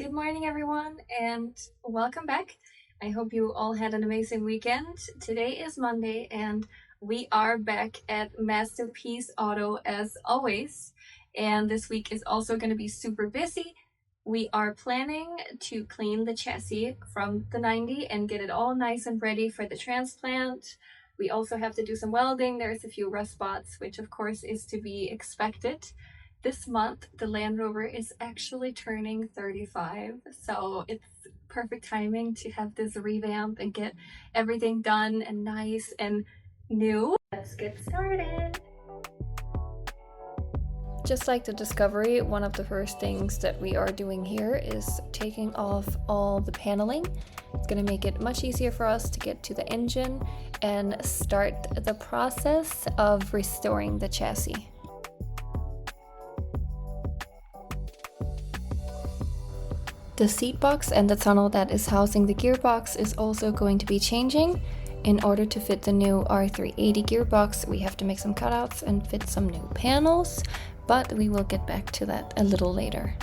Good morning, everyone, and welcome back. I hope you all had an amazing weekend. Today is Monday, and we are back at Masterpiece Auto as always. And this week is also going to be super busy. We are planning to clean the chassis from the 90 and get it all nice and ready for the transplant. We also have to do some welding. There's a few rust spots, which of course is to be expected. This month, the Land Rover is actually turning 35, so it's perfect timing to have this revamp and get everything done and nice and new. Let's get started. Just like the Discovery, one of the first things that we are doing here is taking off all the paneling. It's going to make it much easier for us to get to the engine and start the process of restoring the chassis. The seat box and the tunnel that is housing the gearbox is also going to be changing. In order to fit the new R380 gearbox, we have to make some cutouts and fit some new panels, but we will get back to that a little later.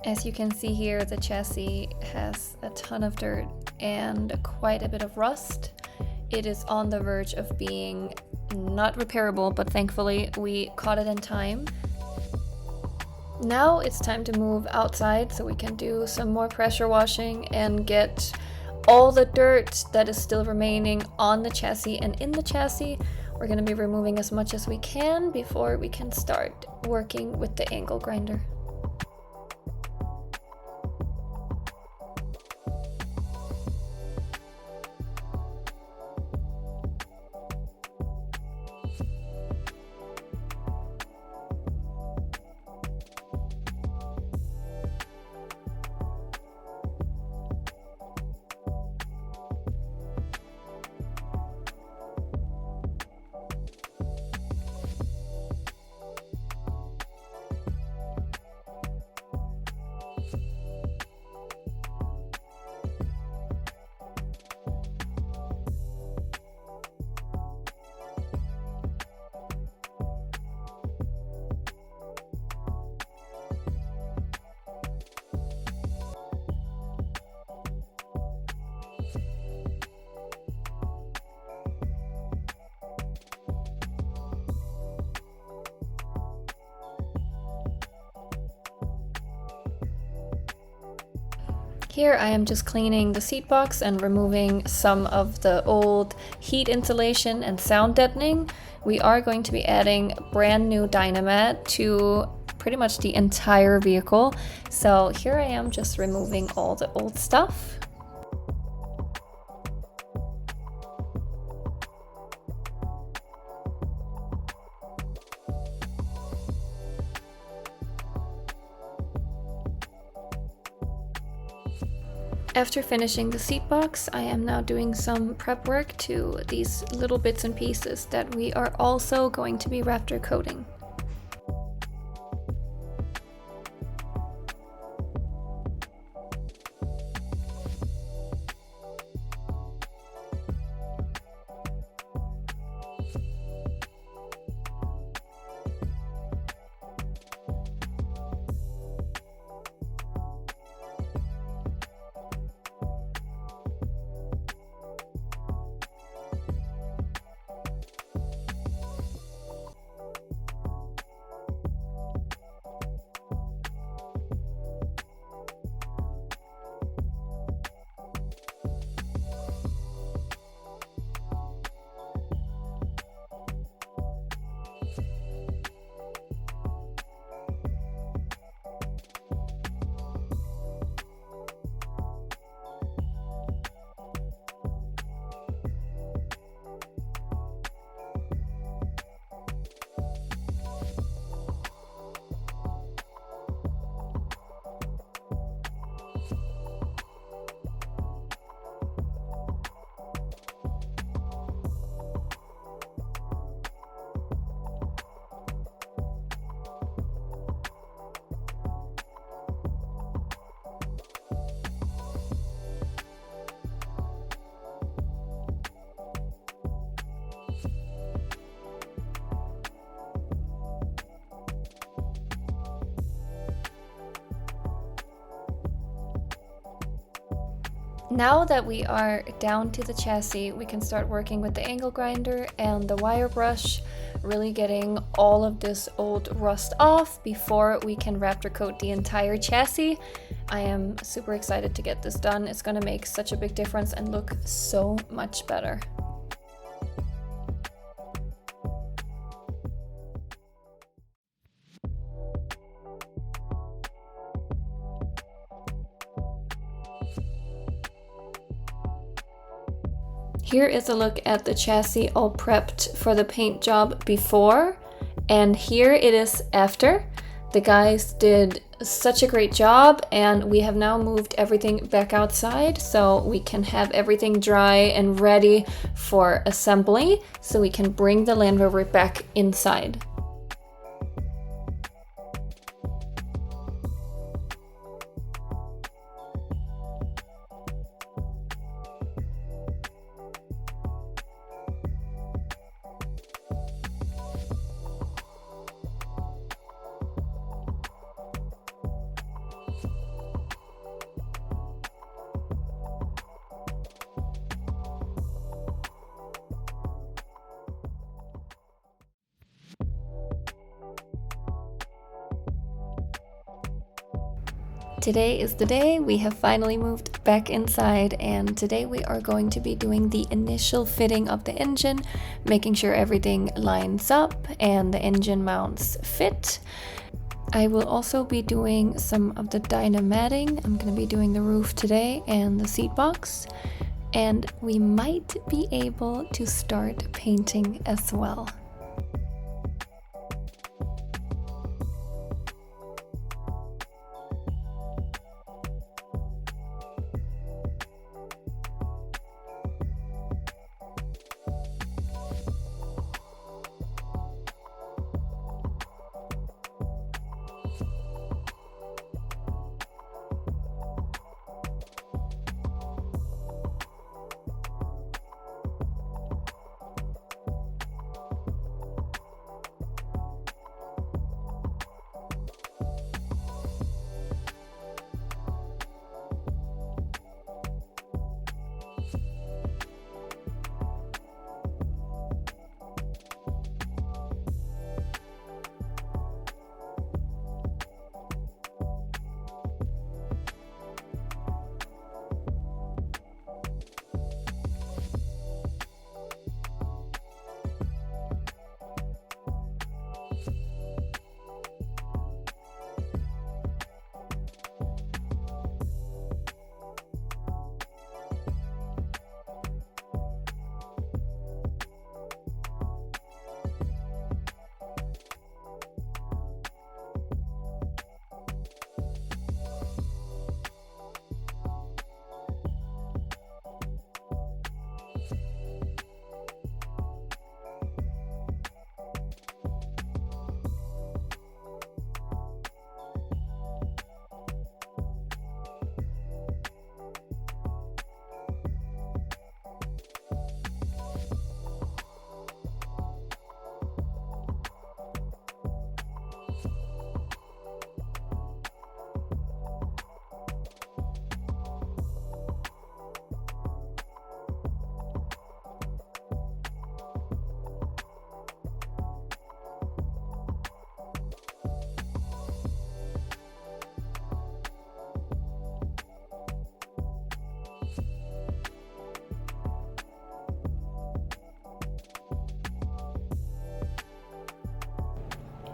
As you can see here, the chassis has a ton of dirt and quite a bit of rust. It is on the verge of being not repairable, but thankfully we caught it in time. Now it's time to move outside so we can do some more pressure washing and get all the dirt that is still remaining on the chassis and in the chassis. We're going to be removing as much as we can before we can start working with the angle grinder. Here I am just cleaning the seat box and removing some of the old heat insulation and sound deadening. We are going to be adding brand new Dynamat to pretty much the entire vehicle. So here I am just removing all the old stuff. After finishing the seat box, I am now doing some prep work to these little bits and pieces that we are also going to be Raptor coating. Now that we are down to the chassis, we can start working with the angle grinder and the wire brush, really getting all of this old rust off before we can Raptor coat the entire chassis. I am super excited to get this done. It's gonna make such a big difference and look so much better. Here is a look at the chassis all prepped for the paint job before, and here it is after. The guys did such a great job, and we have now moved everything back outside so we can have everything dry and ready for assembly so we can bring the Land Rover back inside. Today is the day we have finally moved back inside, and today we are going to be doing the initial fitting of the engine, making sure everything lines up and the engine mounts fit. I will also be doing some of the dynamatting. I'm going to be doing the roof today and the seat box, and we might be able to start painting as well.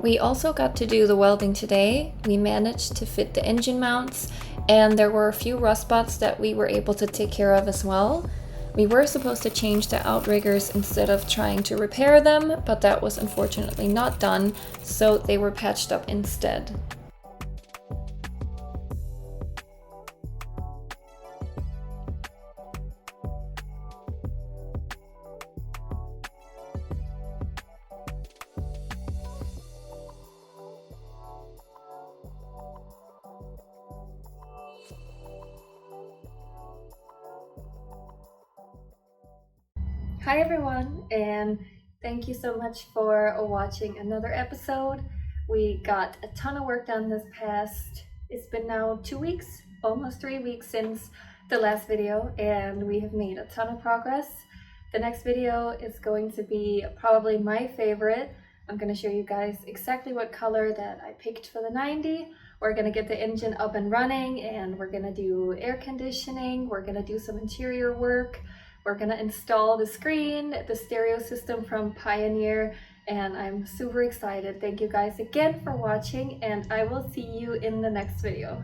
We also got to do the welding today. We managed to fit the engine mounts, and there were a few rust spots that we were able to take care of as well. We were supposed to change the outriggers instead of trying to repair them, but that was unfortunately not done, so they were patched up instead. Hi everyone, and thank you so much for watching another episode. We got a ton of work done this past, it's been now 2 weeks, almost 3 weeks since the last video and we have made a ton of progress. The next video is going to be probably my favorite. I'm going to show you guys exactly what color that I picked for the 90. We're going to get the engine up and running and we're going to do air conditioning. We're going to do some interior work. We're going to install the screen, the stereo system from Pioneer, and I'm super excited. Thank you guys again for watching and I will see you in the next video.